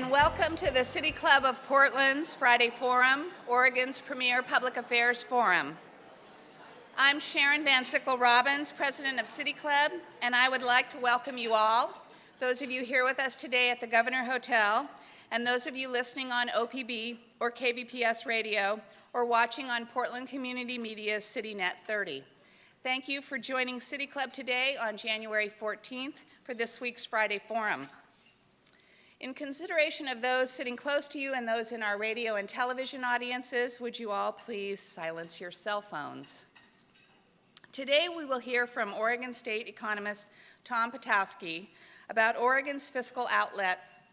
and welcome to the City Club of Portland's Friday Forum, Oregon's premier public affairs forum. I'm Sharon Van Sickle Robbins, president of City Club, and I would like to welcome you all, those of you here with us today at the Governor Hotel, and those of you listening on OPB or KBPS radio, or watching on Portland Community Media's CityNet 30. Thank you for joining City Club today on January 14th for this week's Friday Forum. In consideration of those sitting close to you and those in our radio and television audiences, would you all please silence your cell phones? Today we will hear from Oregon State Economist Tom Potiowsky about Oregon's fiscal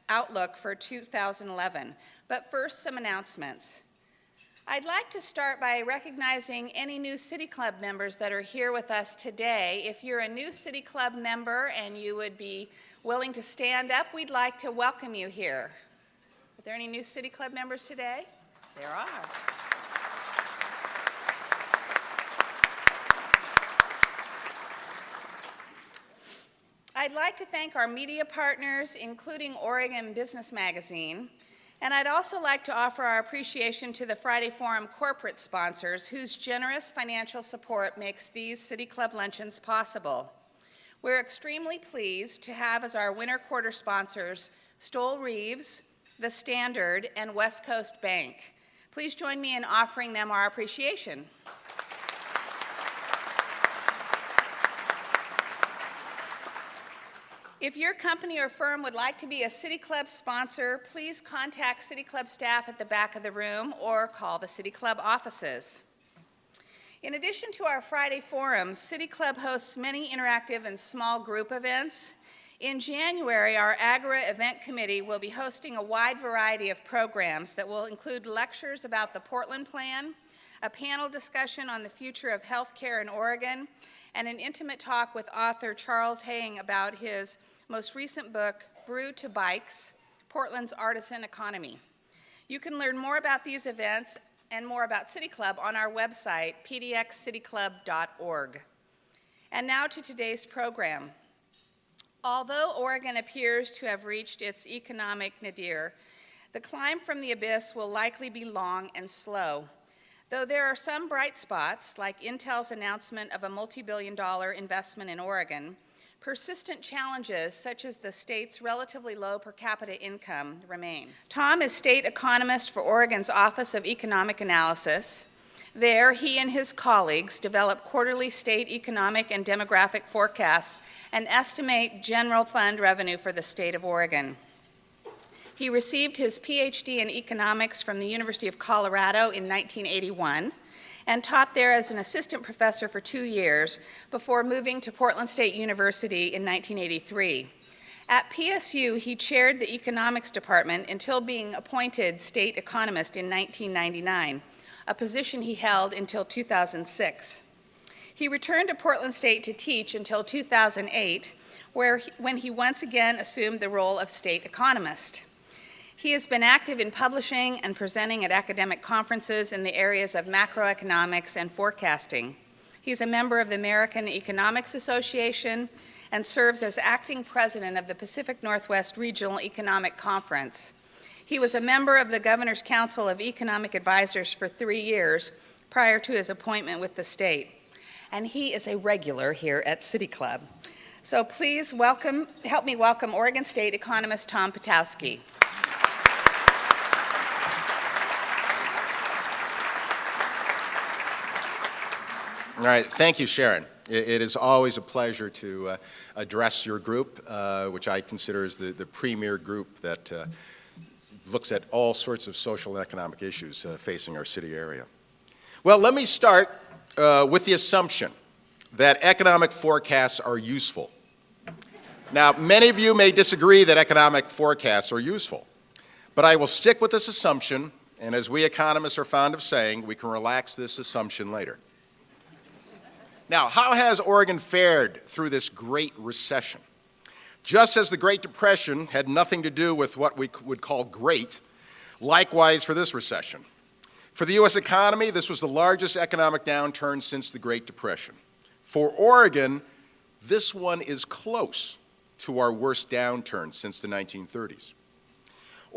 outlook for 2011. But first, some announcements. I'd like to start by recognizing any new City Club members that are here with us today. If you're a new City Club member and you would be willing to stand up, we'd like to welcome you here. Are there any new City Club members today? There are. I'd like to thank our media partners, including Oregon Business Magazine, and I'd also like to offer our appreciation to the Friday Forum corporate sponsors whose generous financial support makes these City Club luncheons possible. We're extremely pleased to have as our winter quarter sponsors Stoll Reeves, The Standard, and West Coast Bank. Please join me in offering them our appreciation. If your company or firm would like to be a City Club sponsor, please contact City Club staff at the back of the room or call the City Club offices. In addition to our Friday forums, City Club hosts many interactive and small group events. In January, our Agora Event Committee will be hosting a wide variety of programs that will include lectures about the Portland Plan, a panel discussion on the future of healthcare in Oregon, and an intimate talk with author Charles Haying about his most recent book, Brew to Bikes, Portland's Artisan Economy. You can learn more about these events and more about City Club on our website, pdxcityclub.org. And now to today's program. Although Oregon appears to have reached its economic nadir, the climb from the abyss will likely be long and slow. Though there are some bright spots, like Intel's announcement of a multi-billion-dollar investment in Oregon, persistent challenges, such as the state's relatively low per capita income, remain. Tom is state economist for Oregon's Office of Economic Analysis. There, he and his colleagues develop quarterly state economic and demographic forecasts and estimate general fund revenue for the state of Oregon. He received his PhD in economics from the University of Colorado in 1981 and taught there as an assistant professor for 2 years before moving to Portland State University in 1983. At PSU, he chaired the economics department until being appointed state economist in 1999, a position he held until 2006. He returned to Portland State to teach until 2008, when he once again assumed the role of state economist. He has been active in publishing and presenting at academic conferences in the areas of macroeconomics and forecasting. He's a member of the American Economics Association and serves as acting president of the Pacific Northwest Regional Economic Conference. He was a member of the Governor's Council of Economic Advisors for 3 years prior to his appointment with the state. And he is a regular here at City Club. So please help me welcome Oregon State economist Tom Potiowsky. All right, thank you, Sharon. It is always a pleasure to address your group, which I consider is the premier group that looks at all sorts of social and economic issues facing our city area. Well, let me start with the assumption that economic forecasts are useful. Now, many of you may disagree that economic forecasts are useful, but I will stick with this assumption, and as we economists are fond of saying, we can relax this assumption later. Now, how has Oregon fared through this Great Recession? Just as the Great Depression had nothing to do with what we would call great, likewise for this recession. For the U.S. economy, this was the largest economic downturn since the Great Depression. For Oregon, this one is close to our worst downturn since the 1930s.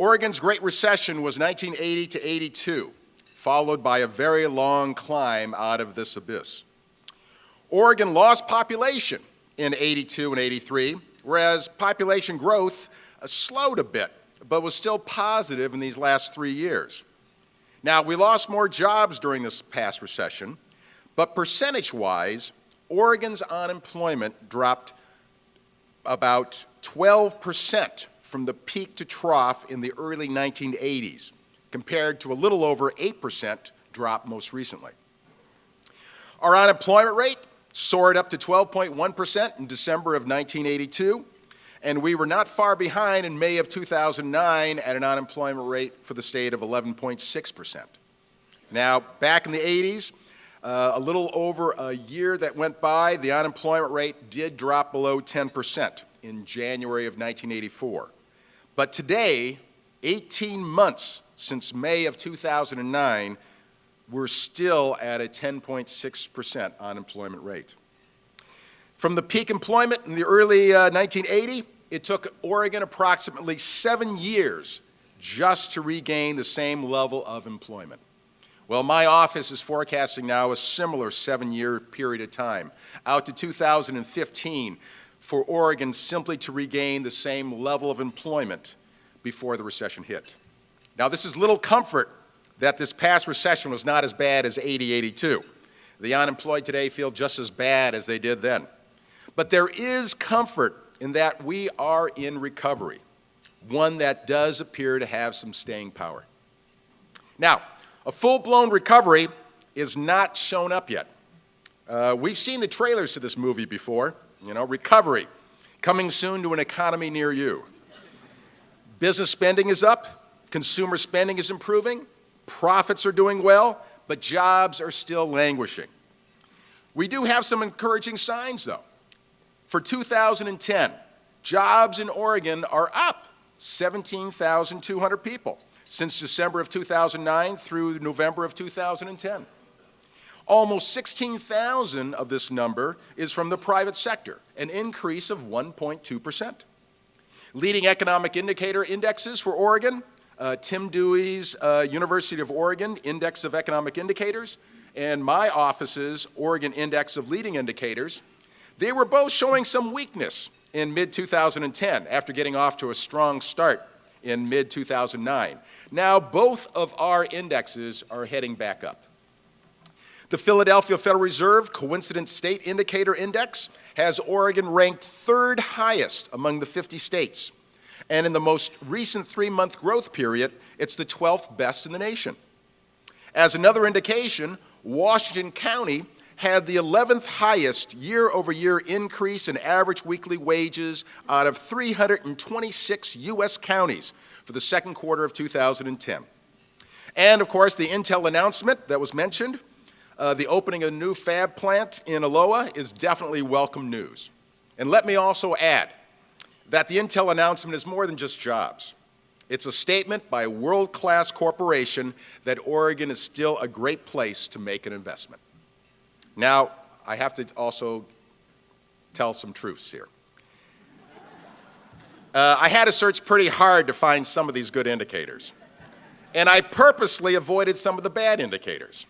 Oregon's Great Recession was 1980 to 82, followed by a very long climb out of this abyss. Oregon lost population in 82 and 83, whereas population growth slowed a bit, but was still positive in these last 3 years. Now, we lost more jobs during this past recession, but percentage-wise, Oregon's unemployment dropped about 12% from the peak to trough in the early 1980s, compared to a little over 8% drop most recently. Our unemployment rate soared up to 12.1% in December of 1982, and we were not far behind in May of 2009 at an unemployment rate for the state of 11.6%. Now, back in the 80s, a little over a year that went by, the unemployment rate did drop below 10% in January of 1984. But today, 18 months since May of 2009, we're still at a 10.6% unemployment rate. From the peak employment in the early 1980, it took Oregon approximately 7 years just to regain the same level of employment. Well, my office is forecasting now a similar 7-year period of time, out to 2015, for Oregon simply to regain the same level of employment before the recession hit. Now, this is little comfort that this past recession was not as bad as 80-82. The unemployed today feel just as bad as they did then. But there is comfort in that we are in recovery, one that does appear to have some staying power. Now, a full-blown recovery is not shown up yet. We've seen the trailers to this movie before, Recovery, coming soon to an economy near you. Business spending is up, consumer spending is improving, profits are doing well, but jobs are still languishing. We do have some encouraging signs, though. For 2010, jobs in Oregon are up 17,200 people since December of 2009 through November of 2010. Almost 16,000 of this number is from the private sector, an increase of 1.2%. Leading economic indicator indexes for Oregon, Tim Dewey's University of Oregon Index of Economic Indicators, and my office's Oregon Index of Leading Indicators, they were both showing some weakness in mid-2010 after getting off to a strong start in mid-2009. Now, both of our indexes are heading back up. The Philadelphia Federal Reserve Coincident State Indicator Index has Oregon ranked third highest among the 50 states. And in the most recent 3-month growth period, it's the 12th best in the nation. As another indication, Washington County had the 11th highest year-over-year increase in average weekly wages out of 326 U.S. counties for the second quarter of 2010. And, of course, the Intel announcement that was mentioned, the opening of a new fab plant in Aloha, is definitely welcome news. And let me also add that the Intel announcement is more than just jobs. It's a statement by a world-class corporation that Oregon is still a great place to make an investment. Now, I have to also tell some truths here. I had to search pretty hard to find some of these good indicators. And I purposely avoided some of the bad indicators.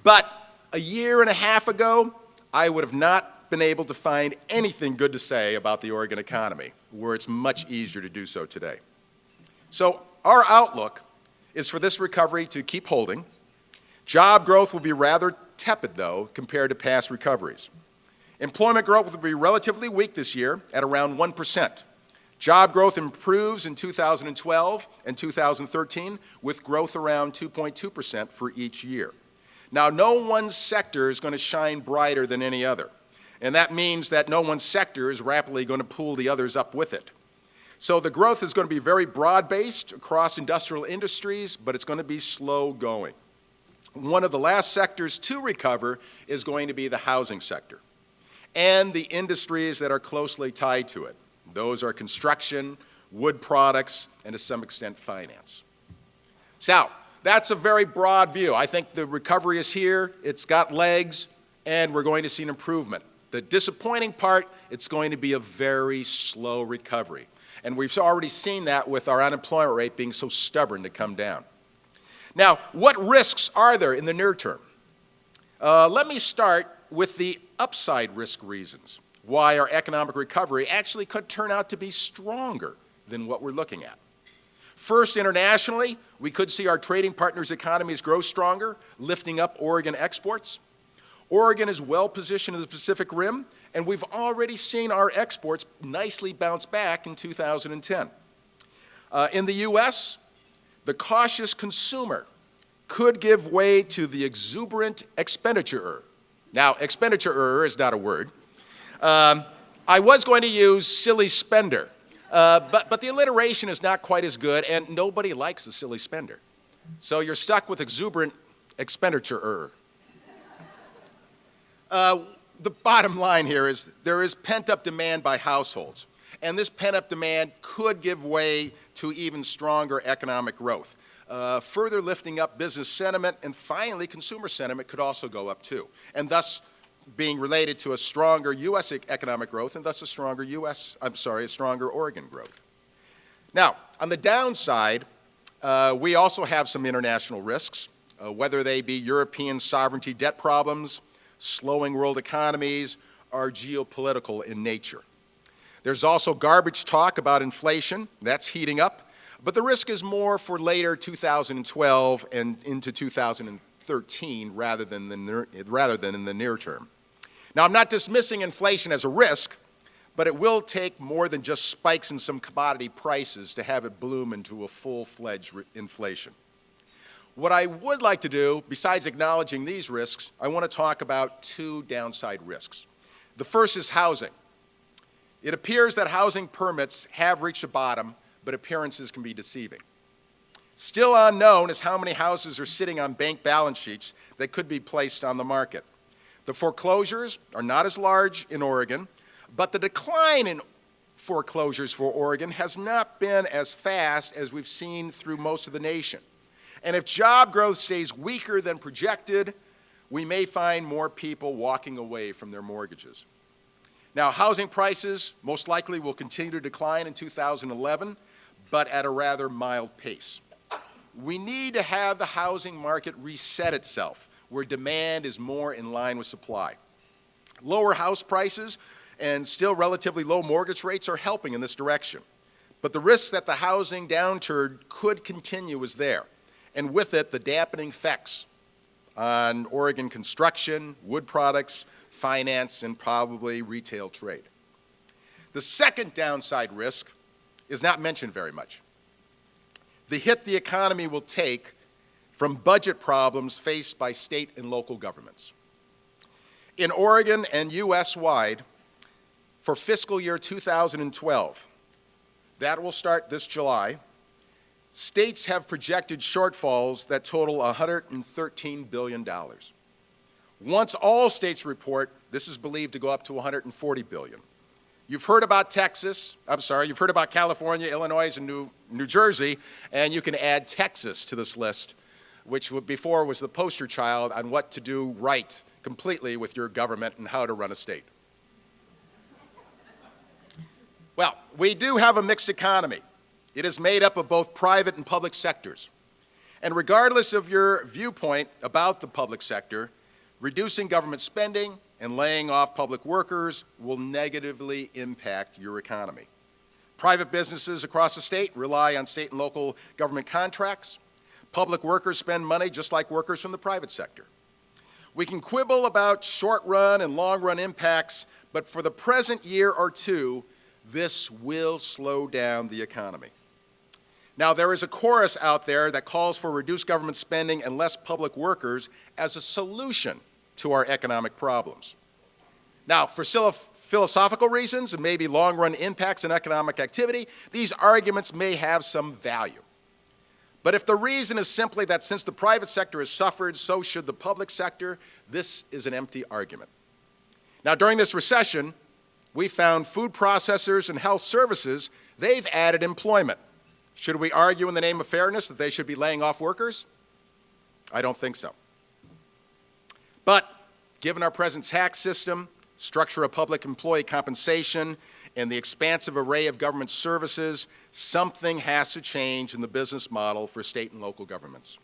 But a year and a half ago, I would have not been able to find anything good to say about the Oregon economy, where it's much easier to do so today. So our outlook is for this recovery to keep holding. Job growth will be rather tepid, though, compared to past recoveries. Employment growth will be relatively weak this year at around 1%. Job growth improves in 2012 and 2013, with growth around 2.2% for each year. Now, no one sector is going to shine brighter than any other, and that means that no one sector is rapidly going to pull the others up with it. So the growth is going to be very broad-based across industrial industries, but it's going to be slow going. One of the last sectors to recover is going to be the housing sector and the industries that are closely tied to it. Those are construction, wood products, and to some extent finance. So that's a very broad view. I think the recovery is here, it's got legs, and we're going to see an improvement. The disappointing part, it's going to be a very slow recovery. And we've already seen that with our unemployment rate being so stubborn to come down. Now, what risks are there in the near term? Let me start with the upside risk reasons, why our economic recovery actually could turn out to be stronger than what we're looking at. First, internationally, we could see our trading partners' economies grow stronger, lifting up Oregon exports. Oregon is well positioned in the Pacific Rim, and we've already seen our exports nicely bounce back in 2010. In the U.S., the cautious consumer could give way to the exuberant expenditure. Now, expenditure is not a word. I was going to use silly spender, but the alliteration is not quite as good, and nobody likes a silly spender. So you're stuck with exuberant expenditure. The bottom line here is there is pent-up demand by households, and this pent-up demand could give way to even stronger economic growth, further lifting up business sentiment, and finally consumer sentiment could also go up too, and thus being related to a stronger U.S. economic growth and thus a stronger Oregon growth. Now, on the downside, we also have some international risks, whether they be European sovereignty debt problems, slowing world economies, or geopolitical in nature. There's also garbage talk about inflation. That's heating up. But the risk is more for later 2012 and into 2013 rather than in the near term. Now, I'm not dismissing inflation as a risk, but it will take more than just spikes in some commodity prices to have it bloom into a full-fledged inflation. What I would like to do, besides acknowledging these risks, I want to talk about two downside risks. The first is housing. It appears that housing permits have reached a bottom, but appearances can be deceiving. Still unknown is how many houses are sitting on bank balance sheets that could be placed on the market. The foreclosures are not as large in Oregon, but the decline in foreclosures for Oregon has not been as fast as we've seen through most of the nation. And if job growth stays weaker than projected, we may find more people walking away from their mortgages. Now, housing prices most likely will continue to decline in 2011, but at a rather mild pace. We need to have the housing market reset itself, where demand is more in line with supply. Lower house prices and still relatively low mortgage rates are helping in this direction. But the risk that the housing downturn could continue is there, and with it, the dampening effects on Oregon construction, wood products, finance, and probably retail trade. The second downside risk is not mentioned very much. The hit the economy will take from budget problems faced by state and local governments. In Oregon and U.S.-wide, for fiscal year 2012, that will start this July, states have projected shortfalls that total $113 billion. Once all states report, this is believed to go up to $140 billion. You've heard about you've heard about California, Illinois, and New Jersey, and you can add Texas to this list, which before was the poster child on what to do right completely with your government and how to run a state. Well, we do have a mixed economy. It is made up of both private and public sectors. And regardless of your viewpoint about the public sector, reducing government spending and laying off public workers will negatively impact your economy. Private businesses across the state rely on state and local government contracts. Public workers spend money just like workers from the private sector. We can quibble about short-run and long-run impacts, but for the present year or two, this will slow down the economy. Now, there is a chorus out there that calls for reduced government spending and less public workers as a solution to our economic problems. Now, for philosophical reasons and maybe long-run impacts on economic activity, these arguments may have some value. But if the reason is simply that since the private sector has suffered, so should the public sector, this is an empty argument. Now, during this recession, we found food processors and health services, they've added employment. Should we argue in the name of fairness that they should be laying off workers? I don't think so. But given our present tax system, structure of public employee compensation, and the expansive array of government services, something has to change in the business model for state and local governments.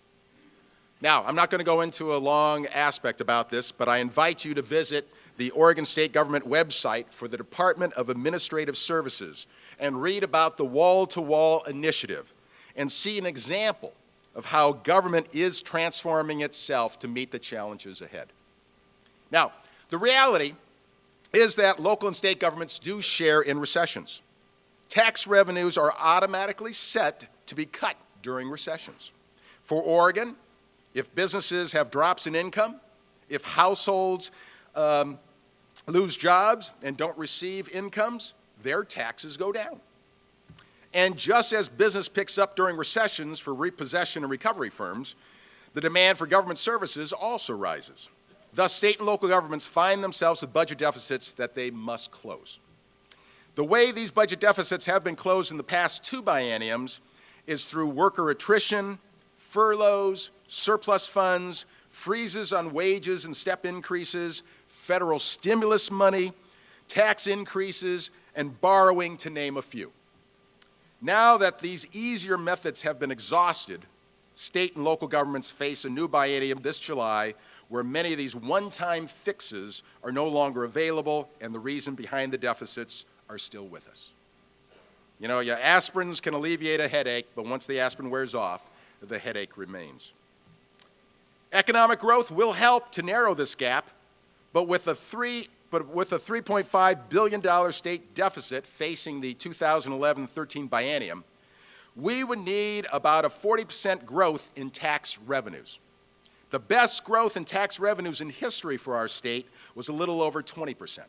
Now, I'm not going to go into a long aspect about this, but I invite you to visit the Oregon State Government website for the Department of Administrative Services and read about the wall-to-wall initiative and see an example of how government is transforming itself to meet the challenges ahead. Now, the reality is that local and state governments do share in recessions. Tax revenues are automatically set to be cut during recessions. For Oregon, if businesses have drops in income, if households lose jobs and don't receive incomes, their taxes go down. And just as business picks up during recessions for repossession and recovery firms, the demand for government services also rises. Thus, state and local governments find themselves with budget deficits that they must close. The way these budget deficits have been closed in the past 2 bienniums is through worker attrition, furloughs, surplus funds, freezes on wages and step increases, federal stimulus money, tax increases, and borrowing, to name a few. Now that these easier methods have been exhausted, state and local governments face a new biennium this July where many of these one-time fixes are no longer available, and the reason behind the deficits are still with us. You know, aspirins can alleviate a headache, but once the aspirin wears off, the headache remains. Economic growth will help to narrow this gap, but with a $3.5 billion state deficit facing the 2011-13 biennium, we would need about a 40% growth in tax revenues. The best growth in tax revenues in history for our state was a little over 20%.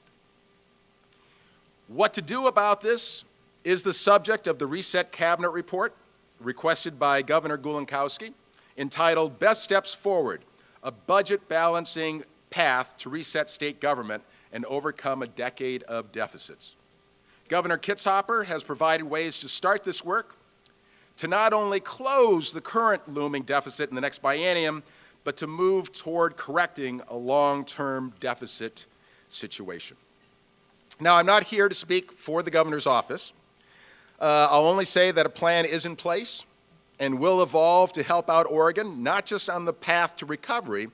What to do about this is the subject of the Reset Cabinet report requested by Governor Gulinkowski, entitled Best Steps Forward, a budget balancing path to reset state government and overcome a decade of deficits. Governor Kitzhaber has provided ways to start this work, to not only close the current looming deficit in the next biennium, but to move toward correcting a long-term deficit situation. Now, I'm not here to speak for the governor's office. I'll only say that a plan is in place and will evolve to help out Oregon, not just on the path to recovery,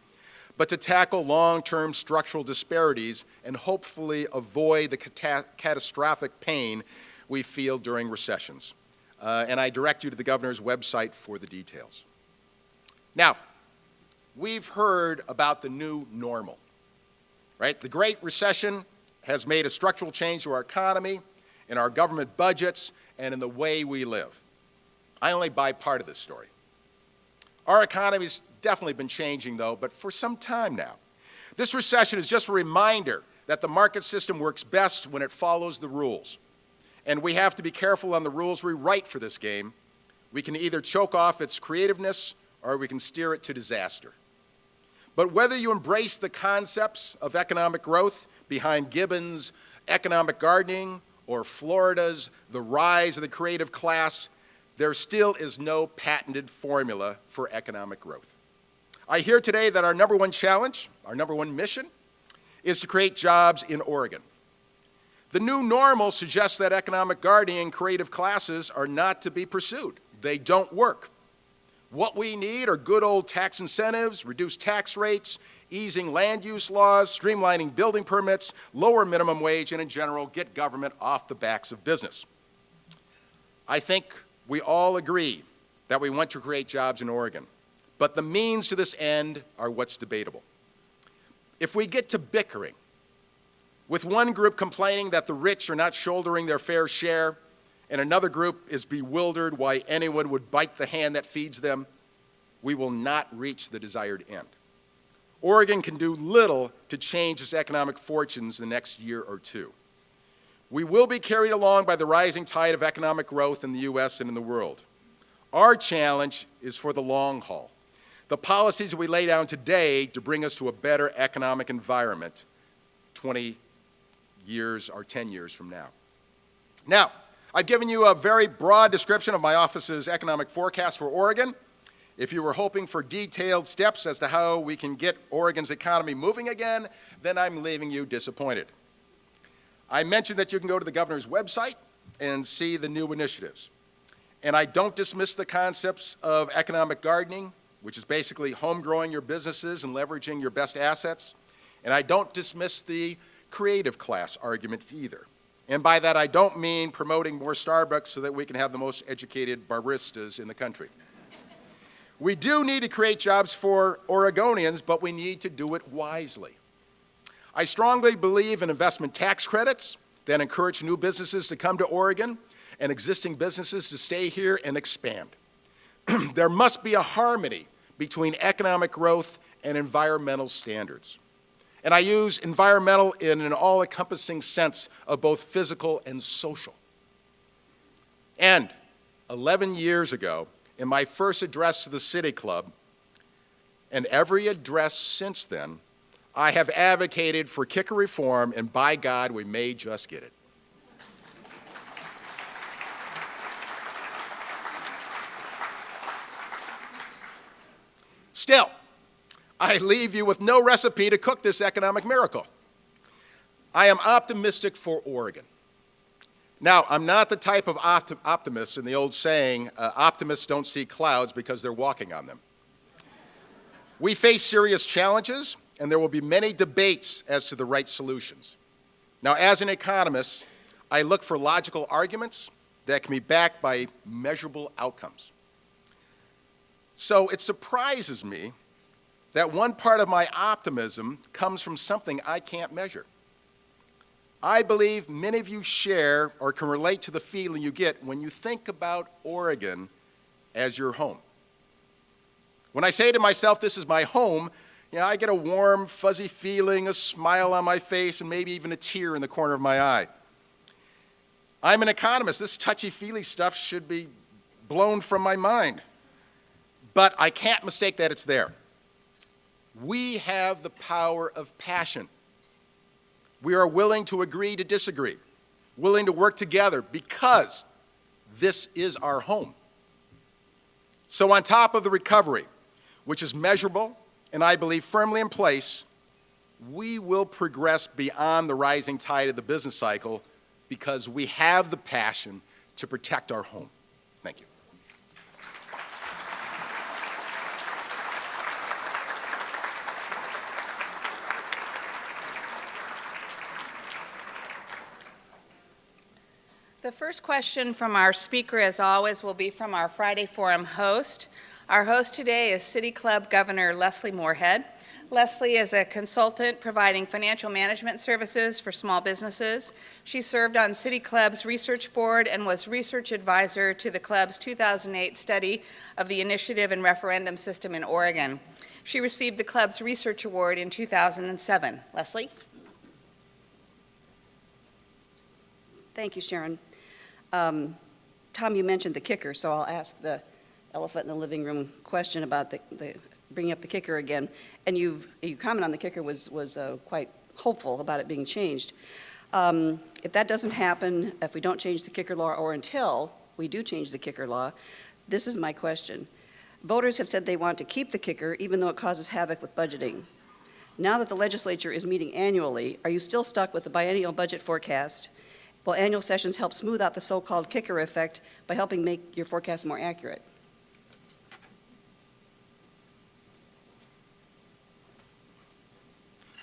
but to tackle long-term structural disparities and hopefully avoid the catastrophic pain we feel during recessions. And I direct you to the governor's website for the details. Now, we've heard about the new normal, right? The Great Recession has made a structural change to our economy, in our government budgets, and in the way we live. I only buy part of this story. Our economy's definitely been changing, though, but for some time now. This recession is just a reminder that the market system works best when it follows the rules. And we have to be careful on the rules we write for this game. We can either choke off its creativeness or we can steer it to disaster. But whether you embrace the concepts of economic growth behind Gibbon's economic gardening or Florida's the rise of the creative class, there still is no patented formula for economic growth. I hear today that our number one challenge, our number one mission, is to create jobs in Oregon. The new normal suggests that economic gardening and creative classes are not to be pursued. They don't work. What we need are good old tax incentives, reduced tax rates, easing land use laws, streamlining building permits, lower minimum wage, and in general, get government off the backs of business. I think we all agree that we want to create jobs in Oregon, but the means to this end are what's debatable. If we get to bickering, with one group complaining that the rich are not shouldering their fair share, and another group is bewildered why anyone would bite the hand that feeds them, we will not reach the desired end. Oregon can do little to change its economic fortunes the next year or two. We will be carried along by the rising tide of economic growth in the U.S. and in the world. Our challenge is for the long haul. The policies we lay down today to bring us to a better economic environment 20 years or 10 years from now. Now, I've given you a very broad description of my office's economic forecast for Oregon. If you were hoping for detailed steps as to how we can get Oregon's economy moving again, then I'm leaving you disappointed. I mentioned that you can go to the governor's website and see the new initiatives. And I don't dismiss the concepts of economic gardening, which is basically home growing your businesses and leveraging your best assets. And I don't dismiss the creative class argument either. And by that, I don't mean promoting more Starbucks so that we can have the most educated baristas in the country. We do need to create jobs for Oregonians, but we need to do it wisely. I strongly believe in investment tax credits that encourage new businesses to come to Oregon and existing businesses to stay here and expand. There must be a harmony between economic growth and environmental standards. And I use environmental in an all-encompassing sense of both physical and social. And 11 years ago, in my first address to the City Club, and every address since then, I have advocated for kicker reform, and by God, we may just get it. Still, I leave you with no recipe to cook this economic miracle. I am optimistic for Oregon. Now, I'm not the type of optimist in the old saying, optimists don't see clouds because they're walking on them. We face serious challenges, and there will be many debates as to the right solutions. Now, as an economist, I look for logical arguments that can be backed by measurable outcomes. So it surprises me that one part of my optimism comes from something I can't measure. I believe many of you share or can relate to the feeling you get when you think about Oregon as your home. When I say to myself, this is my home, I get a warm, fuzzy feeling, a smile on my face, and maybe even a tear in the corner of my eye. I'm an economist. This touchy-feely stuff should be blown from my mind. But I can't mistake that it's there. We have the power of passion. We are willing to agree to disagree, willing to work together because this is our home. So on top of the recovery, which is measurable and I believe firmly in place, we will progress beyond the rising tide of the business cycle because we have the passion to protect our home. Thank you. The first question from our speaker, as always, will be from our Friday Forum host. Our host today is City Club Governor Leslie Moorhead. Leslie is a consultant providing financial management services for small businesses. She served on City Club's research board and was research advisor to the club's 2008 study of the initiative and referendum system in Oregon. She received the club's research award in 2007. Leslie? Thank you, Sharon. Tom, you mentioned the kicker, so I'll ask the elephant in the living room question about the bringing up the kicker again. And you comment on the kicker was quite hopeful about it being changed. If that doesn't happen, if we don't change the kicker law or until we do change the kicker law, this is my question. Voters have said they want to keep the kicker even though it causes havoc with budgeting. Now that the legislature is meeting annually, are you still stuck with the biennial budget forecast? Will annual sessions help smooth out the so-called kicker effect by helping make your forecast more accurate?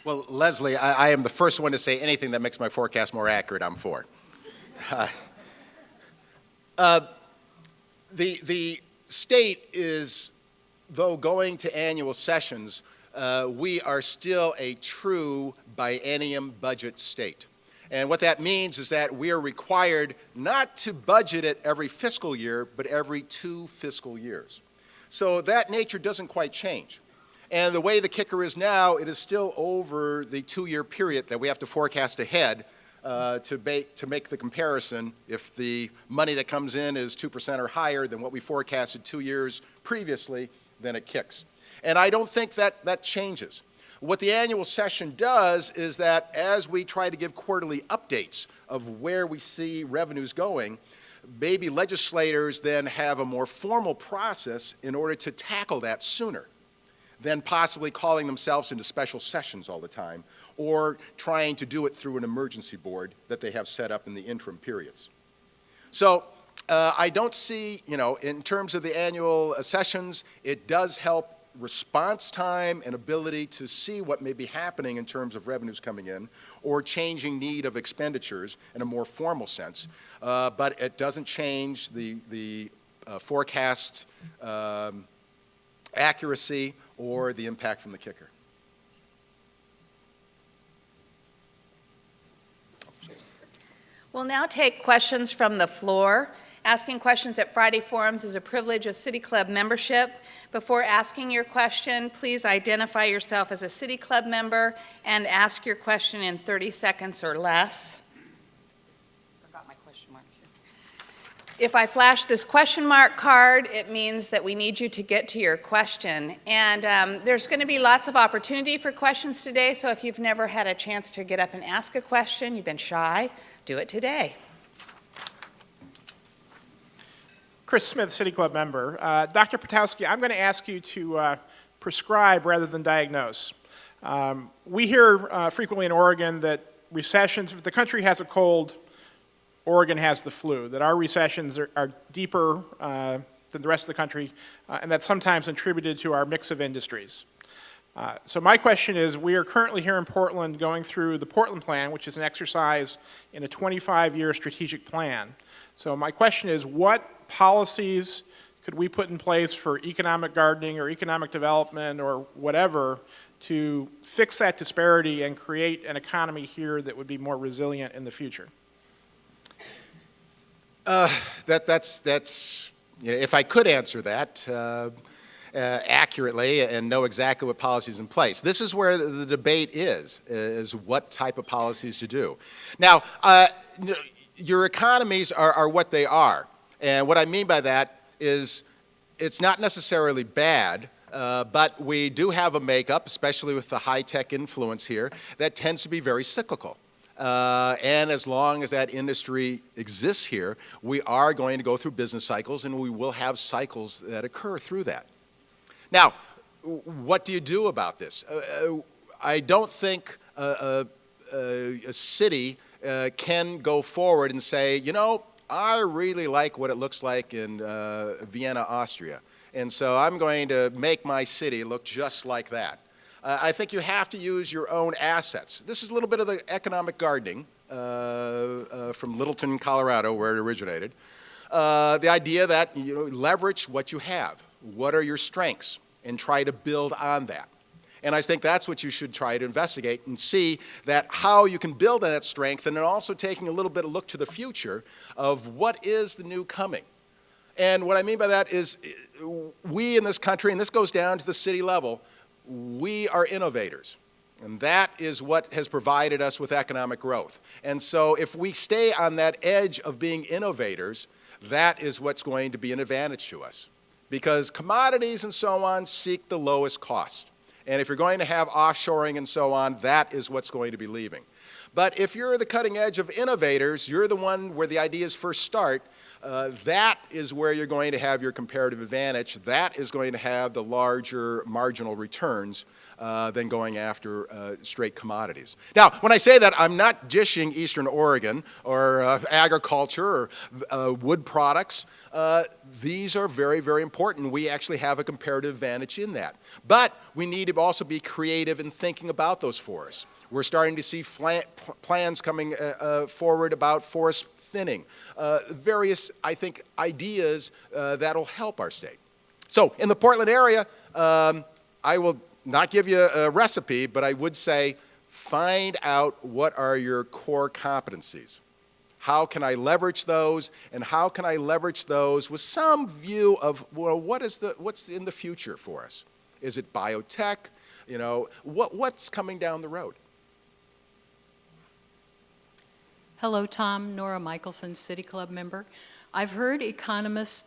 Well, Leslie, I am the first one to say anything that makes my forecast more accurate, I'm for. The state is, though going to annual sessions, we are still a true biennium budget state. And what that means is that we are required not to budget it every fiscal year, but every 2 fiscal years. So that nature doesn't quite change. And the way the kicker is now, it is still over the 2-year period that we have to forecast ahead to make the comparison. If the money that comes in is 2% or higher than what we forecasted 2 years previously, then it kicks. And I don't think that changes. What the annual session does is that as we try to give quarterly updates of where we see revenues going, maybe legislators then have a more formal process in order to tackle that sooner than possibly calling themselves into special sessions all the time or trying to do it through an emergency board that they have set up in the interim periods. So I don't see, in terms of the annual sessions, it does help response time and ability to see what may be happening in terms of revenues coming in or changing need of expenditures in a more formal sense. But it doesn't change the forecast accuracy or the impact from the kicker. We'll now take questions from the floor. Asking questions at Friday Forums is a privilege of City Club membership. Before asking your question, please identify yourself as a City Club member and ask your question in 30 seconds or less. Forgot my question mark here. If I flash this question mark card, it means that we need you to get to your question. And there's going to be lots of opportunity for questions today, so if you've never had a chance to get up and ask a question, you've been shy, do it today. Chris Smith, City Club member. Dr. Potiowsky, I'm going to ask you to prescribe rather than diagnose. We hear frequently in Oregon that recessions, if the country has a cold, Oregon has the flu, that our recessions are deeper than the rest of the country, and that's sometimes attributed to our mix of industries. So my question is, we are currently here in Portland going through the Portland Plan, which is an exercise in a 25-year strategic plan. So my question is, what policies could we put in place for economic gardening or economic development or whatever to fix that disparity and create an economy here that would be more resilient in the future? If I could answer that accurately and know exactly what policies in place. This is where the debate is what type of policies to do. Now, your economies are what they are. And what I mean by that is it's not necessarily bad, but we do have a makeup, especially with the high-tech influence here, that tends to be very cyclical. And as long as that industry exists here, we are going to go through business cycles, and we will have cycles that occur through that. Now, what do you do about this? I don't think a city can go forward and say, I really like what it looks like in Vienna, Austria, and so I'm going to make my city look just like that. I think you have to use your own assets. This is a little bit of the economic gardening from Littleton, Colorado, where it originated. The idea that leverage what you have. What are your strengths? And try to build on that. And I think that's what you should try to investigate and see that how you can build on that strength, and then also taking a little bit of look to the future of what is the new coming. And what I mean by that is we in this country, and this goes down to the city level, we are innovators. And that is what has provided us with economic growth. And so if we stay on that edge of being innovators, that is what's going to be an advantage to us. Because commodities and so on seek the lowest cost. And if you're going to have offshoring and so on, that is what's going to be leaving. But if you're the cutting edge of innovators, you're the one where the ideas first start, that is where you're going to have your comparative advantage. That is going to have the larger marginal returns than going after straight commodities. Now, when I say that, I'm not dishing Eastern Oregon or agriculture or wood products. These are very, very important. We actually have a comparative advantage in that. But we need to also be creative in thinking about those forests. We're starting to see plans coming forward about forest thinning, various, I think, ideas that'll help our state. So in the Portland area, I will not give you a recipe, but I would say find out what are your core competencies. How can I leverage those, and how can I leverage those with some view of, well, what's in the future for us? Is it biotech? What's coming down the road? Hello, Tom. Nora Michelson, City Club member. I've heard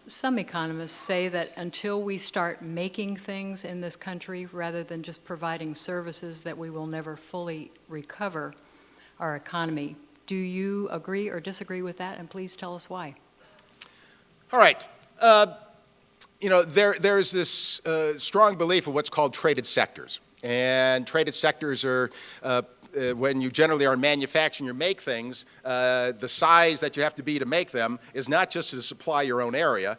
some economists say that until we start making things in this country rather than just providing services, that we will never fully recover our economy. Do you agree or disagree with that? And please tell us why. All right. There's this strong belief of what's called traded sectors. And traded sectors are when you generally are manufacturing or make things, the size that you have to be to make them is not just to supply your own area.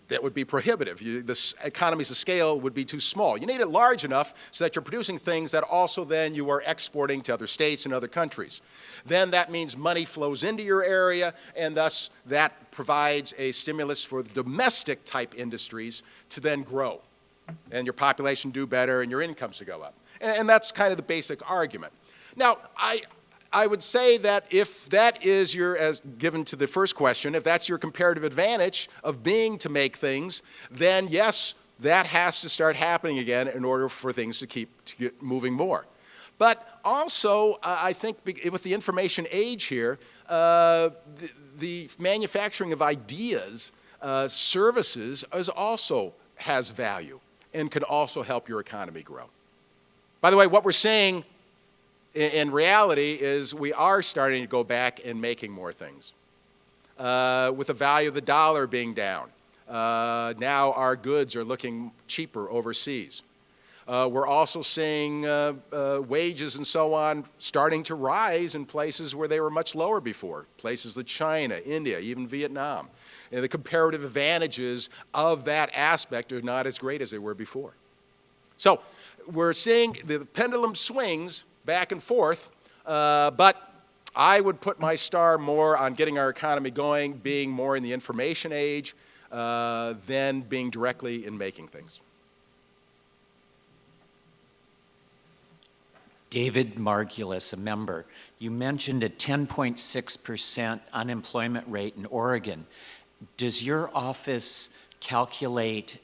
That would be prohibitive. The economies of scale would be too small. You need it large enough so that you're producing things that also then you are exporting to other states and other countries. Then that means money flows into your area, and thus that provides a stimulus for the domestic type industries to then grow, and your population do better and your incomes to go up. And that's kind of the basic argument. Now, I would say that if that is your, as given to the first question, if that's your comparative advantage of being to make things, then yes, that has to start happening again in order for things to get moving more. But also, I think with the information age here, the manufacturing of ideas, services, also has value and can also help your economy grow. By the way, what we're seeing in reality is we are starting to go back and making more things. With the value of the dollar being down, now our goods are looking cheaper overseas. We're also seeing wages and so on starting to rise in places where they were much lower before, places like China, India, even Vietnam. And the comparative advantages of that aspect are not as great as they were before. So we're seeing the pendulum swings back and forth, but I would put my star more on getting our economy going, being more in the information age, than being directly in making things. David Margulis, a member. You mentioned a 10.6% unemployment rate in Oregon. Does your office calculate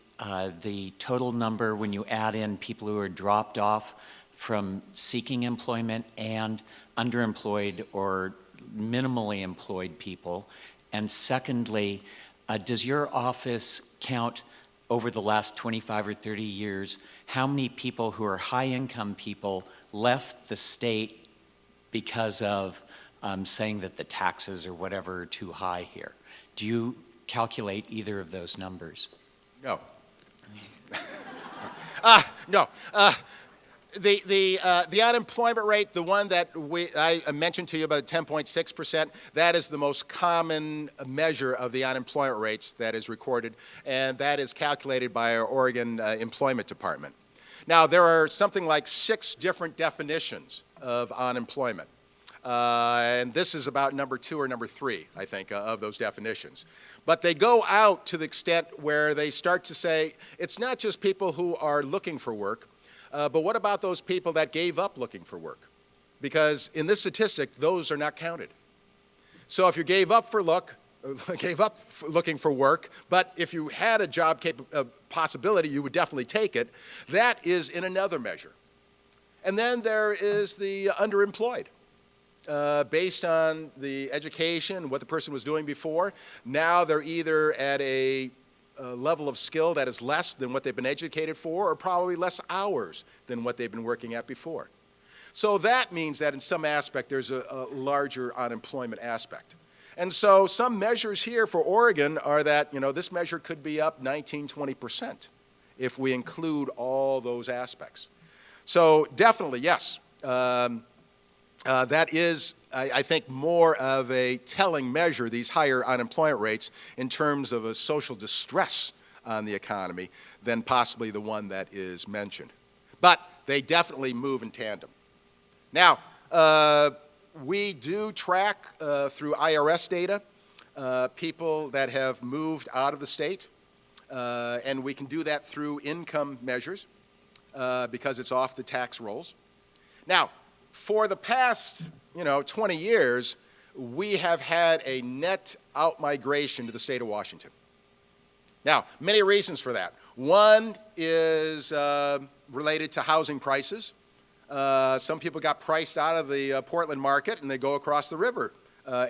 the total number when you add in people who are dropped off from seeking employment and underemployed or minimally employed people? And secondly, does your office count over the last 25 or 30 years how many people who are high-income people left the state because of saying that the taxes or whatever are too high here? Do you calculate either of those numbers? No. No. The unemployment rate, the one that I mentioned to you about 10.6%, that is the most common measure of the unemployment rates that is recorded, and that is calculated by our Oregon Employment Department. Now, there are something like 6 different definitions of unemployment, and this is about number 2 or number 3, I think, of those definitions. But they go out to the extent where they start to say, it's not just people who are looking for work, but what about those people that gave up looking for work? Because in this statistic, those are not counted. So if you gave up looking for work, but if you had a job possibility, you would definitely take it, that is in another measure. And then there is the underemployed. Based on the education, what the person was doing before, now they're either at a level of skill that is less than what they've been educated for, or probably less hours than what they've been working at before. So that means that in some aspect there's a larger unemployment aspect. And so some measures here for Oregon are that, this measure could be up 19-20% if we include all those aspects. So definitely, yes. That is, I think, more of a telling measure, these higher unemployment rates, in terms of a social distress on the economy than possibly the one that is mentioned. But they definitely move in tandem. Now, we do track through IRS data people that have moved out of the state, and we can do that through income measures because it's off the tax rolls. Now, for the past, 20 years, we have had a net out-migration to the state of Washington. Now, many reasons for that. One is related to housing prices. Some people got priced out of the Portland market, and they go across the river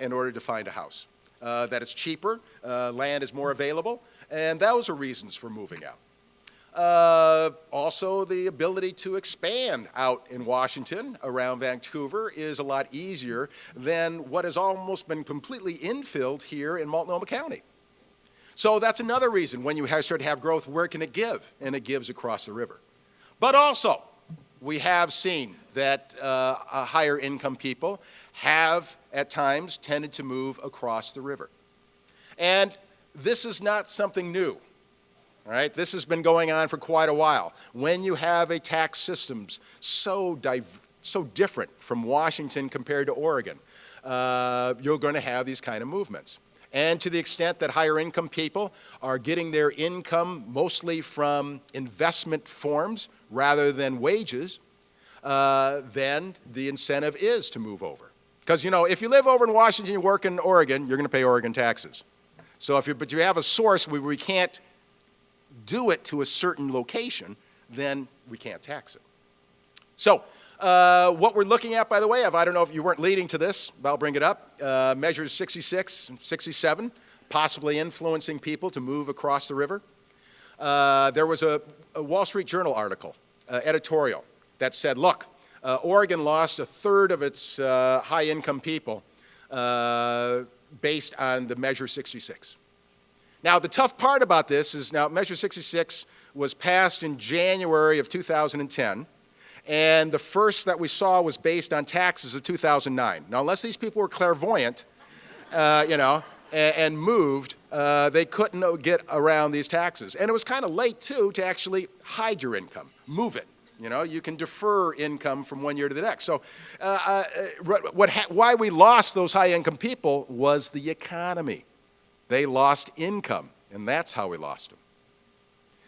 in order to find a house. That it's cheaper, land is more available, and those are reasons for moving out. Also, the ability to expand out in Washington around Vancouver is a lot easier than what has almost been completely infilled here in Multnomah County. So that's another reason when you start to have growth, where can it give? And it gives across the river. But also, we have seen that higher income people have at times tended to move across the river. And this is not something new. All right, this has been going on for quite a while. When you have a tax system so different from Washington compared to Oregon, you're going to have these kind of movements. And to the extent that higher income people are getting their income mostly from investment forms rather than wages, then the incentive is to move over. Because, you know, if you live over in Washington, you work in Oregon, you're going to pay Oregon taxes. So but you have a source where we can't do it to a certain location, then we can't tax it. So what we're looking at, by the way, I don't know if you weren't leading to this, but I'll bring it up, measures 66 and 67, possibly influencing people to move across the river. There was a Wall Street Journal article, editorial, that said, look, Oregon lost a third of its high-income people based on the Measure 66. Now, the tough part about this is now Measure 66 was passed in January of 2010, and the first that we saw was based on taxes of 2009. Now, unless these people were clairvoyant, you know, and moved, they couldn't get around these taxes. And it was kind of late, too, to actually hide your income, move it. You know, you can defer income from one year to the next. So why we lost those high-income people was the economy. They lost income, and that's how we lost them.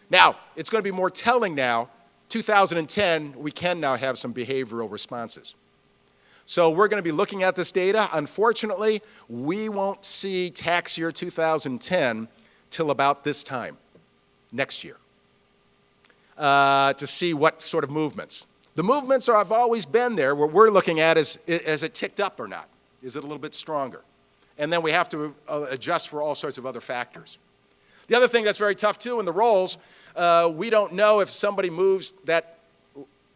Now, it's going to be more telling now. 2010, we can now have some behavioral responses. So we're going to be looking at this data. Unfortunately, we won't see tax year 2010 till about this time, next year, to see what sort of movements. The movements have always been there. What we're looking at is it ticked up or not? Is it a little bit stronger? And then we have to adjust for all sorts of other factors. The other thing that's very tough, too, in the rolls, we don't know if somebody moves that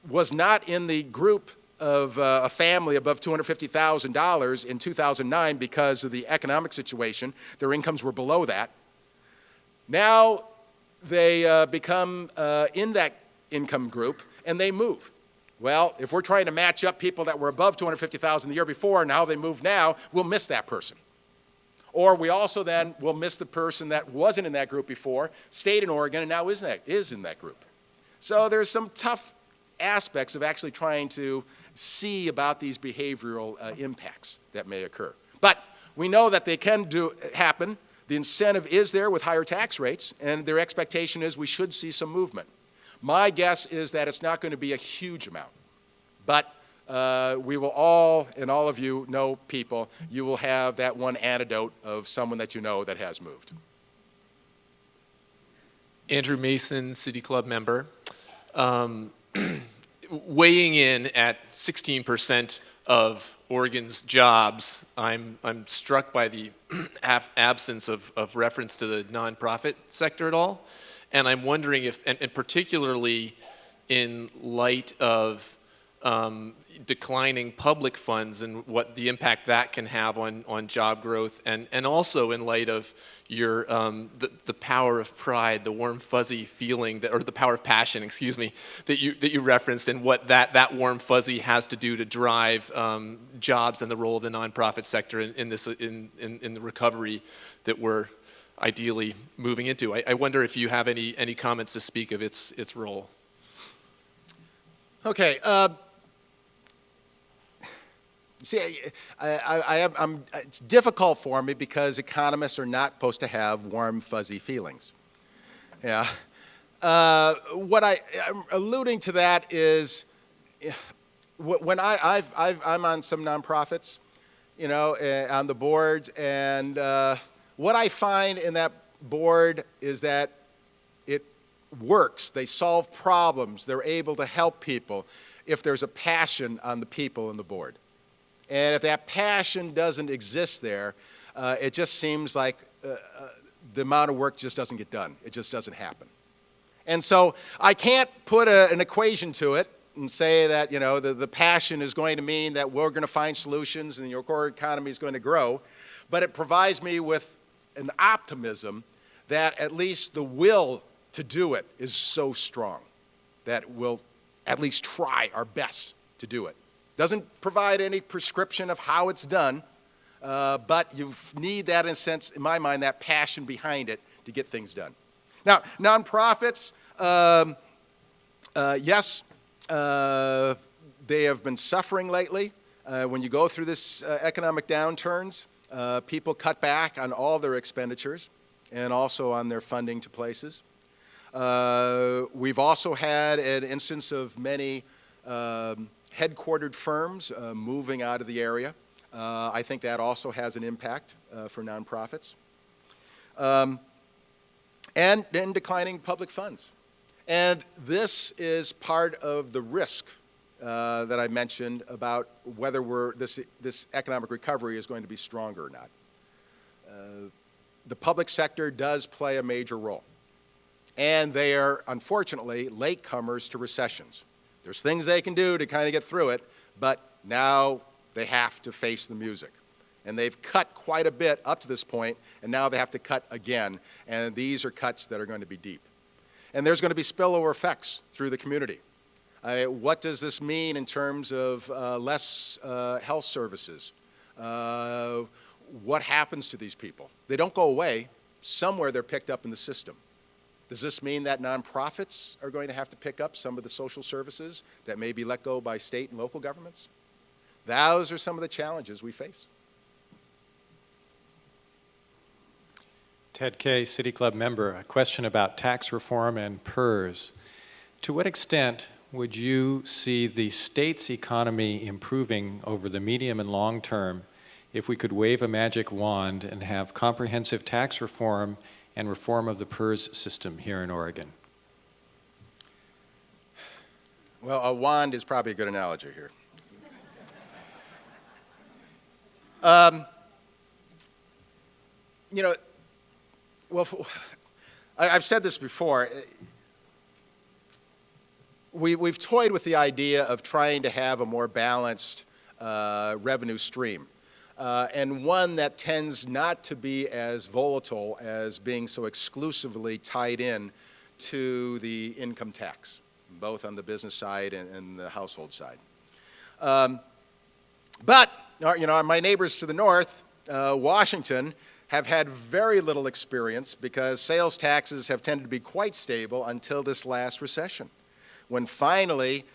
was not in the group of a family above $250,000 in 2009 because of the economic situation. Their incomes were below that. Now they become in that income group, and they move. Well, if we're trying to match up people that were above $250,000 the year before and how they move now, we'll miss that person. Or we also then will miss the person that wasn't in that group before, stayed in Oregon, and now is in that group. So there's some tough aspects of actually trying to see about these behavioral impacts that may occur. But we know that they can happen. The incentive is there with higher tax rates, and their expectation is we should see some movement. My guess is that it's not going to be a huge amount, but we will all, and all of you know people, you will have that one anecdote of someone that you know that has moved. Andrew Mason, City Club member. Weighing in at 16% of Oregon's jobs, I'm struck by the absence of reference to the nonprofit sector at all. And I'm wondering if, and particularly in light of declining public funds and what the impact that can have on job growth, and also in light of your the power of pride, the warm fuzzy feeling that, or the power of passion, excuse me, that you referenced, and what that warm fuzzy has to do to drive jobs and the role of the nonprofit sector in the recovery that we're ideally moving into. I wonder if you have any comments to speak of its role. Okay. See, it's difficult for me because economists are not supposed to have warm, fuzzy feelings. Yeah. What I'm alluding to that is when I'm on some nonprofits, you know, on the board, and what I find in that board is that it works. They solve problems. They're able to help people if there's a passion on the people in the board. And if that passion doesn't exist there, it just seems like the amount of work just doesn't get done. It just doesn't happen. And so I can't put an equation to it and say that, you know, the passion is going to mean that we're going to find solutions and your core economy is going to grow. But it provides me with an optimism that at least the will to do it is so strong that we'll at least try our best to do it. Doesn't provide any prescription of how it's done, but you need that, in a sense, in my mind, that passion behind it to get things done. Now, nonprofits, yes, they have been suffering lately. When you go through this economic downturns, people cut back on all their expenditures and also on their funding to places. We've also had an instance of many headquartered firms moving out of the area. I think that also has an impact for nonprofits. And then declining public funds. And this is part of the risk that I mentioned about whether this economic recovery is going to be stronger or not. The public sector does play a major role. And they are, unfortunately, latecomers to recessions. There's things they can do to kind of get through it, but now they have to face the music. And they've cut quite a bit up to this point, and now they have to cut again. And these are cuts that are going to be deep. And there's going to be spillover effects through the community. What does this mean in terms of less health services? What happens to these people? They don't go away. Somewhere they're picked up in the system. Does this mean that nonprofits are going to have to pick up some of the social services that may be let go by state and local governments? Those are some of the challenges we face. Ted Kay, City Club member, a question about tax reform and PERS. To what extent would you see the state's economy improving over the medium and long term if we could wave a magic wand and have comprehensive tax reform and reform of the PERS system here in Oregon? Well, a wand is probably a good analogy here. You know, well, I've said this before. We've toyed with the idea of trying to have a more balanced revenue stream, and one that tends not to be as volatile as being so exclusively tied in to the income tax, both on the business side and the household side. But, you know, my neighbors to the north, Washington, have had very little experience because sales taxes have tended to be quite stable until this last recession, when finally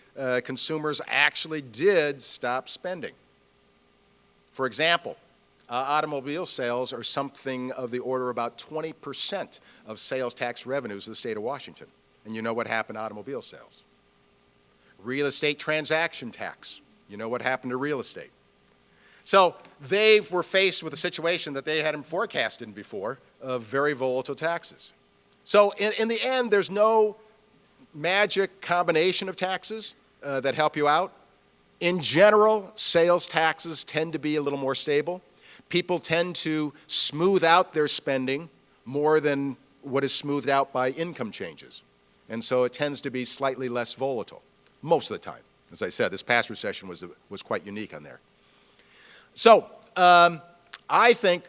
consumers actually did stop spending. For example, automobile sales are something of the order about 20% of sales tax revenues of the state of Washington. And you know what happened to automobile sales. Real estate transaction tax. You know what happened to real estate. So they were faced with a situation that they hadn't forecasted before of very volatile taxes. So in the end, there's no magic combination of taxes that help you out. In general, sales taxes tend to be a little more stable. People tend to smooth out their spending more than what is smoothed out by income changes. And so it tends to be slightly less volatile, most of the time. As I said, this past recession was quite unique on there. So I think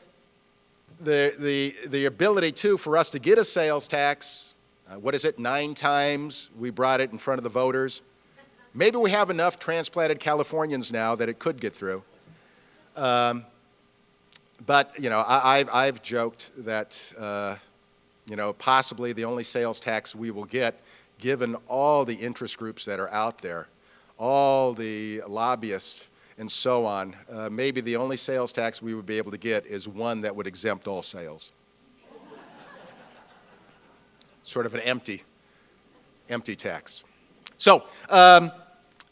the ability, too, for us to get a sales tax, 9 times we brought it in front of the voters. Maybe we have enough transplanted Californians now that it could get through. But, you know, I've joked that, you know, possibly the only sales tax we will get, given all the interest groups that are out there, all the lobbyists and so on, maybe the only sales tax we would be able to get is one that would exempt all sales. Sort of an empty tax. So,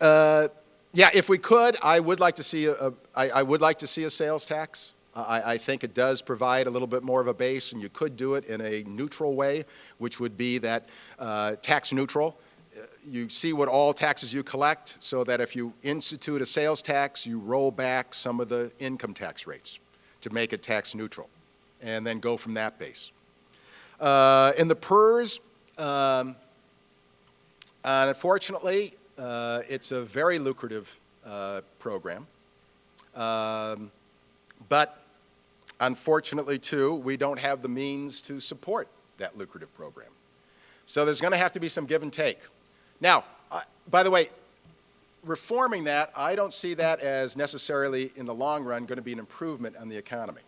yeah, if we could, I would like to see a sales tax. I think it does provide a little bit more of a base, and you could do it in a neutral way, which would be that tax neutral. You see what all taxes you collect, so that if you institute a sales tax, you roll back some of the income tax rates to make it tax neutral, and then go from that base. In the PERS, unfortunately, it's a very lucrative program. But unfortunately, too, we don't have the means to support that lucrative program. So there's going to have to be some give and take. Now, by the way, reforming that, I don't see that as necessarily in the long run going to be an improvement on the economy.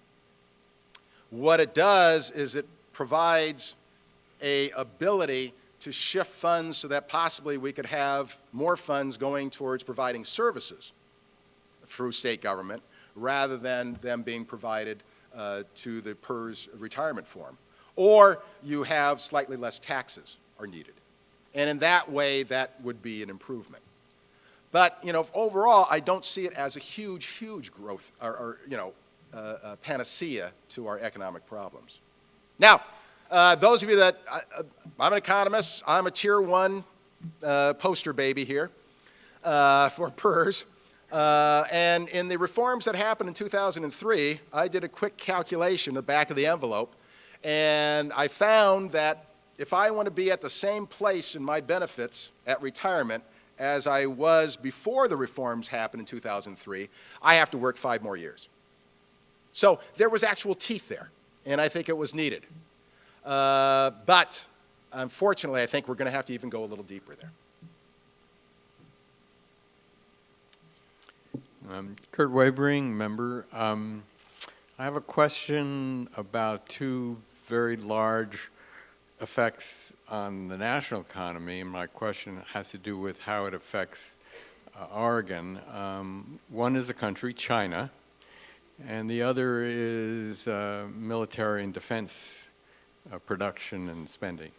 What it does is it provides a ability to shift funds so that possibly we could have more funds going towards providing services through state government rather than them being provided to the PERS retirement form. Or you have slightly less taxes are needed. And in that way, that would be an improvement. But, you know, overall, I don't see it as a huge, huge growth or panacea to our economic problems. Now, those of you that, I'm an economist, I'm a tier 1 poster baby here for PERS. And in the reforms that happened in 2003, I did a quick calculation, the back of the envelope, and I found that if I want to be at the same place in my benefits at retirement as I was before the reforms happened in 2003, I have to work 5 more years. So there was actual teeth there, and I think it was needed. But unfortunately, I think we're going to have to even go a little deeper there. Kurt Webering, member. I have a question about 2 very large effects on the national economy, and my question has to do with how it affects Oregon. One is a country, China, and the other is military and defense production and spending.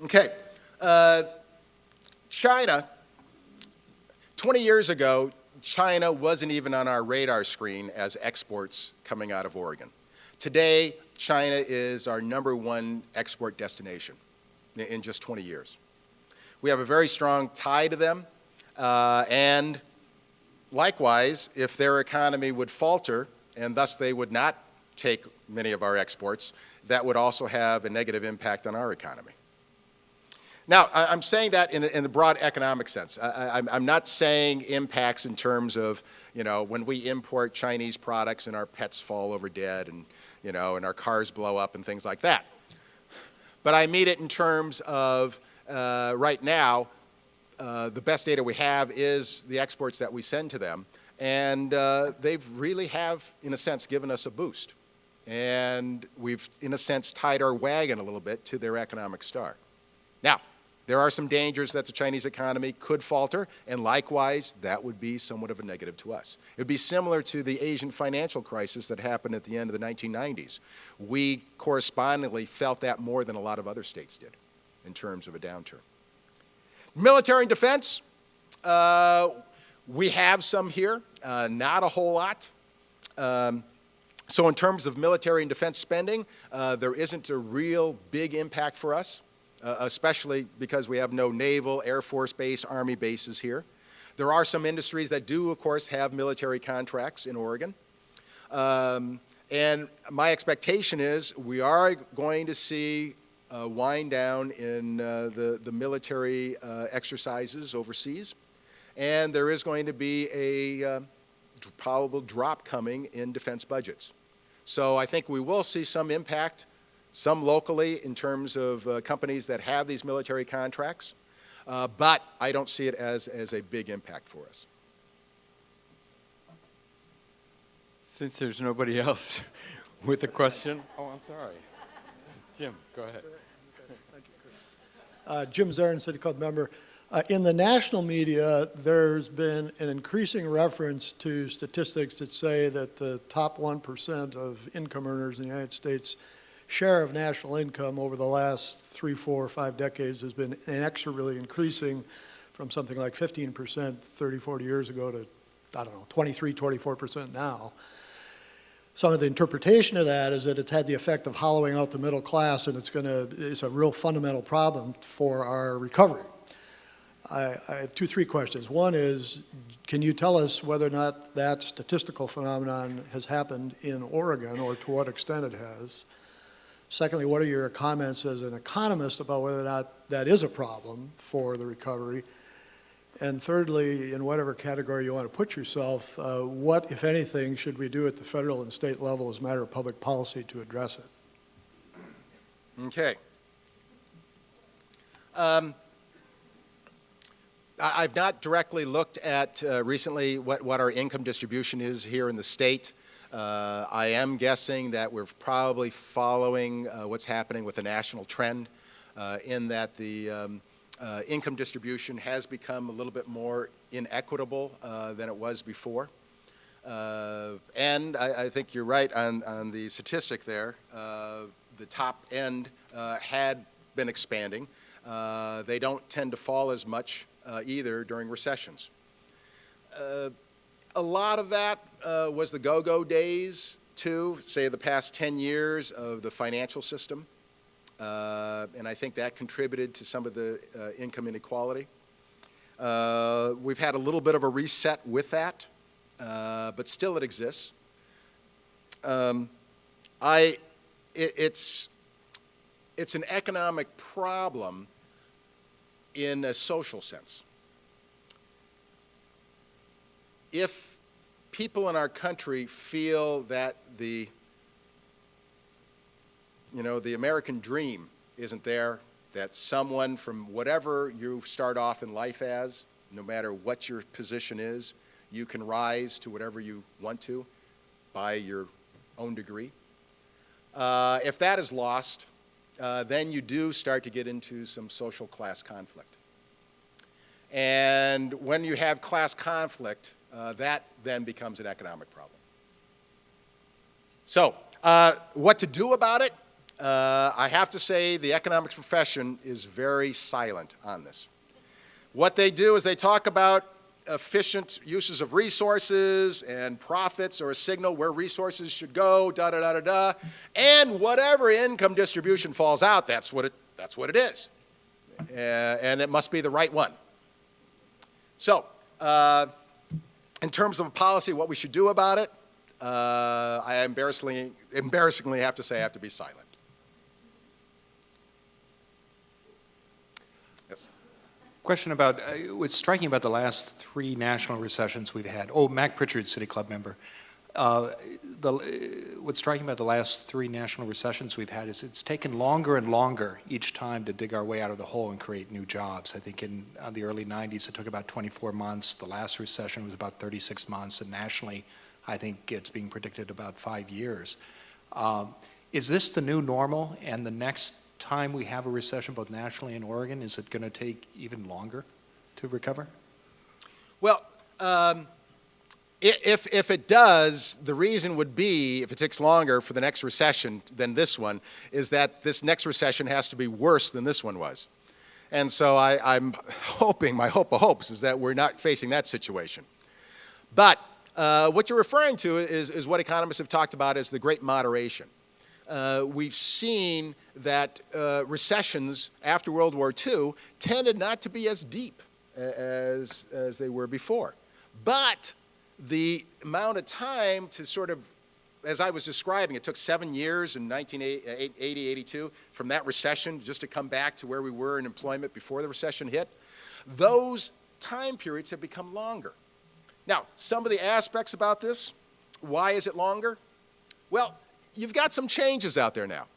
Okay. China, 20 years ago, China wasn't even on our radar screen as exports coming out of Oregon. Today, China is our #1 export destination in just 20 years. We have a very strong tie to them, and likewise, if their economy would falter, and thus they would not take many of our exports, that would also have a negative impact on our economy. Now, I'm saying that in the broad economic sense. I'm not saying impacts in terms of, you know, when we import Chinese products and our pets fall over dead and, you know, and our cars blow up and things like that. But I mean it in terms of right now, the best data we have is the exports that we send to them. And they've really have, in a sense, given us a boost. And we've, in a sense, tied our wagon a little bit to their economic star. Now, there are some dangers that the Chinese economy could falter, and likewise, that would be somewhat of a negative to us. It would be similar to the Asian financial crisis that happened at the end of the 1990s. We correspondingly felt that more than a lot of other states did in terms of a downturn. Military and defense, we have some here, not a whole lot. So in terms of military and defense spending, there isn't a real big impact for us. Especially because we have no naval, Air Force base, Army bases here. There are some industries that do, of course, have military contracts in Oregon. And my expectation is we are going to see a wind down in the military exercises overseas. And there is going to be a probable drop coming in defense budgets. So I think we will see some impact, some locally in terms of companies that have these military contracts, but I don't see it as a big impact for us. Since there's nobody else with a question, oh, I'm sorry. Jim, go ahead. Jim Zarin, City Club member. In the national media, there's been an increasing reference to statistics that say that the top 1% of income earners in the United States share of national income over the last 3, 4, 5 decades has been inexorably increasing from something like 15% 30, 40 years ago to, I don't know, 23, 24% now. Some of the interpretation of that is that it's had the effect of hollowing out the middle class, and it's a real fundamental problem for our recovery. I have 2, 3 questions. One is, can you tell us whether or not that statistical phenomenon has happened in Oregon, or to what extent it has? Secondly, what are your comments as an economist about whether or not that is a problem for the recovery? And thirdly, in whatever category you want to put yourself, what, if anything, should we do at the federal and state level as a matter of public policy to address it? Okay. I've not directly looked at recently what our income distribution is here in the state. I am guessing that we're probably following what's happening with the national trend in that the income distribution has become a little bit more inequitable than it was before. And I think you're right on the statistic there. The top end had been expanding. They don't tend to fall as much either during recessions. A lot of that was the go-go days, too, say the past 10 years of the financial system. And I think that contributed to some of the income inequality. We've had a little bit of a reset with that, but still it exists. It's an economic problem in a social sense. If people in our country feel that the American dream isn't there, that someone from whatever you start off in life as, no matter what your position is, you can rise to whatever you want to by your own degree. If that is lost, then you do start to get into some social class conflict. And when you have class conflict, that then becomes an economic problem. So, what to do about it? I have to say the economics profession is very silent on this. What they do is they talk about efficient uses of resources and profits or a signal where resources should go, da-da-da-da-da, and whatever income distribution falls out, that's what it is. And it must be the right one. So, in terms of a policy, what we should do about it, I embarrassingly have to say I have to be silent. Yes. Question about what's striking about the last 3 national recessions we've had. Oh, Mac Pritchard, City Club member. What's striking about the last 3 national recessions we've had is it's taken longer and longer each time to dig our way out of the hole and create new jobs. I think in the early 90s it took about 24 months. The last recession was about 36 months, and nationally I think it's being predicted about 5 years. Is this the new normal, and the next time we have a recession both nationally and Oregon, is it going to take even longer to recover? Well, if it does, the reason would be, if it takes longer for the next recession than this one, is that this next recession has to be worse than this one was. And so I'm hoping, my hope of hopes, is that we're not facing that situation. But what you're referring to is what economists have talked about as the great moderation. We've seen that recessions after World War II tended not to be as deep as they were before. But the amount of time to sort of, as I was describing, it took 7 years in 1980, 82 from that recession just to come back to where we were in employment before the recession hit. Those time periods have become longer. Now, some of the aspects about this, why is it longer? Well, you've got some changes out there now.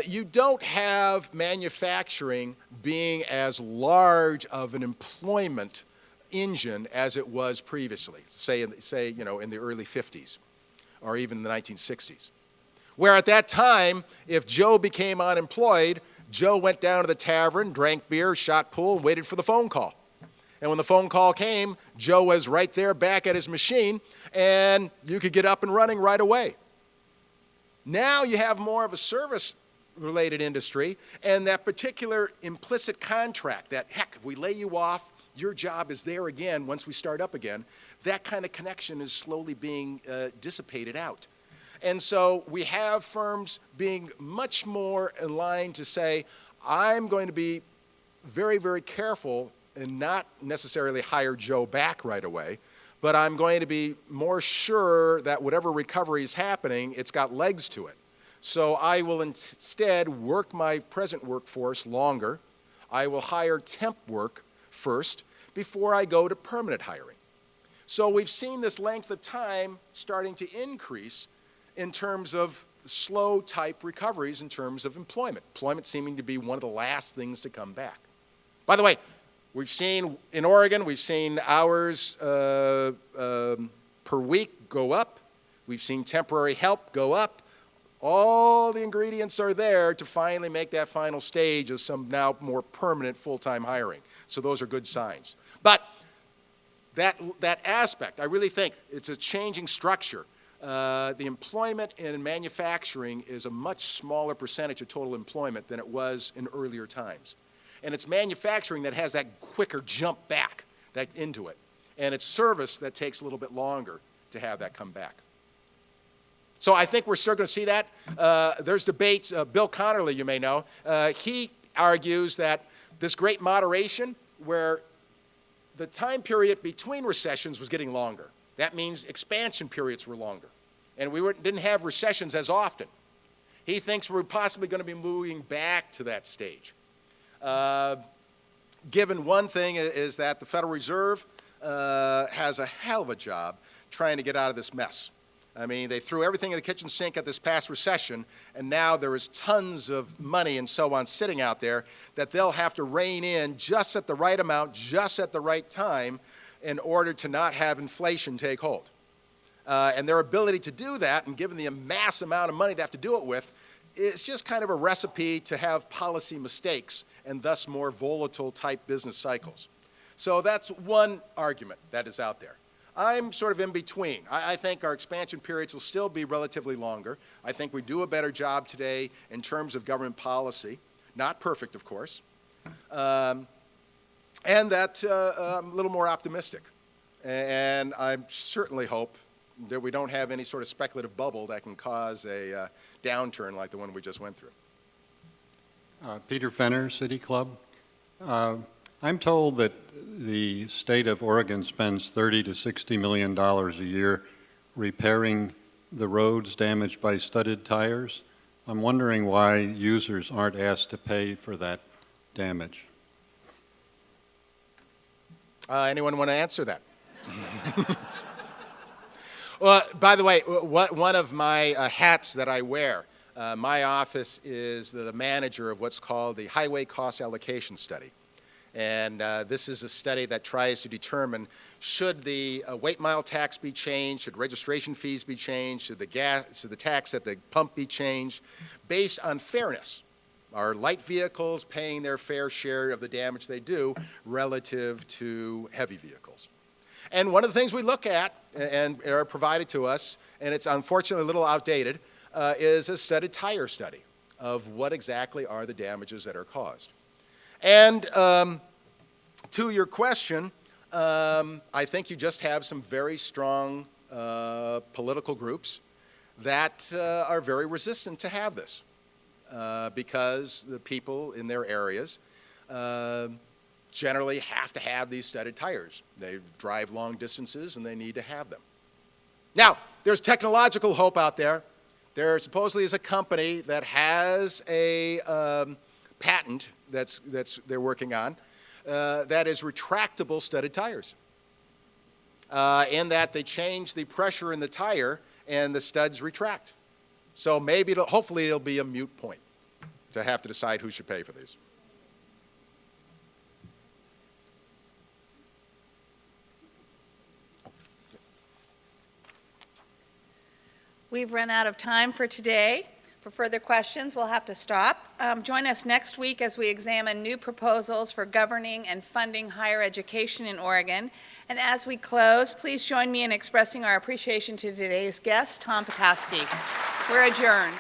You don't have manufacturing being as large of an employment engine as it was previously, say in the early 50s or even the 1960s. Where at that time, if Joe became unemployed, Joe went down to the tavern, drank beer, shot pool, and waited for the phone call. And when the phone call came, Joe was right there back at his machine, and you could get up and running right away. Now you have more of a service-related industry, and that particular implicit contract, that, heck, if we lay you off, your job is there again once we start up again, that kind of connection is slowly being dissipated out. And so we have firms being much more in line to say, I'm going to be very, very careful and not necessarily hire Joe back right away, but I'm going to be more sure that whatever recovery is happening, it's got legs to it. So I will instead work my present workforce longer. I will hire temp work first before I go to permanent hiring. So we've seen this length of time starting to increase in terms of slow type recoveries in terms of employment. Employment seeming to be one of the last things to come back. By the way, We've seen, in Oregon, we've seen hours per week go up. We've seen temporary help go up. All the ingredients are there to finally make that final stage of some now more permanent full-time hiring. So those are good signs. But that aspect, I really think it's a changing structure. The employment in manufacturing is a much smaller percentage of total employment than it was in earlier times. And it's manufacturing that has that quicker jump back into it. And it's service that takes a little bit longer to have that come back. So I think we're still going to see that. There's debates. Bill Connerly, you may know, he argues that this great moderation where the time period between recessions was getting longer. That means expansion periods were longer. And we didn't have recessions as often. He thinks we're possibly going to be moving back to that stage. Given one thing is that the Federal Reserve has a hell of a job trying to get out of this mess. I mean, they threw everything in the kitchen sink at this past recession, and now there is tons of money and so on sitting out there that they'll have to rein in just at the right amount, just at the right time, in order to not have inflation take hold. And their ability to do that, and given the mass amount of money they have to do it with, is just kind of a recipe to have policy mistakes and thus more volatile type business cycles. So that's one argument that is out there. I'm sort of in between. I think our expansion periods will still be relatively longer. I think we do a better job today in terms of government policy. Not perfect, of course. And that I'm a little more optimistic. And I certainly hope that we don't have any sort of speculative bubble that can cause a downturn like the one we just went through. Peter Fenner, City Club. I'm told that the state of Oregon spends $30 to $60 million a year repairing the roads damaged by studded tires. I'm wondering why users aren't asked to pay for that damage. Anyone want to answer that? Well, by the way, one of my hats that I wear, my office is the manager of what's called the Highway Cost Allocation Study. And this is a study that tries to determine should the weight mile tax be changed, should registration fees be changed, should the tax at the pump be changed, based on fairness. Are light vehicles paying their fair share of the damage they do relative to heavy vehicles? And one of the things we look at and are provided to us, and it's unfortunately a little outdated, is a studded tire study of what exactly are the damages that are caused. And to your question, I think you just have some very strong political groups that are very resistant to have this because the people in their areas generally have to have these studded tires. They drive long distances and they need to have them. Now, there's technological hope out there. There supposedly is a company that has a patent they're working on that is retractable studded tires. In that they change the pressure in the tire and the studs retract. So maybe, hopefully it'll be a moot point to have to decide who should pay for these. We've run out of time for today. For further questions, we'll have to stop. Join us next week as we examine new proposals for governing and funding higher education in Oregon. And as we close, please join me in expressing our appreciation to today's guest, Tom Potiowsky. We're adjourned.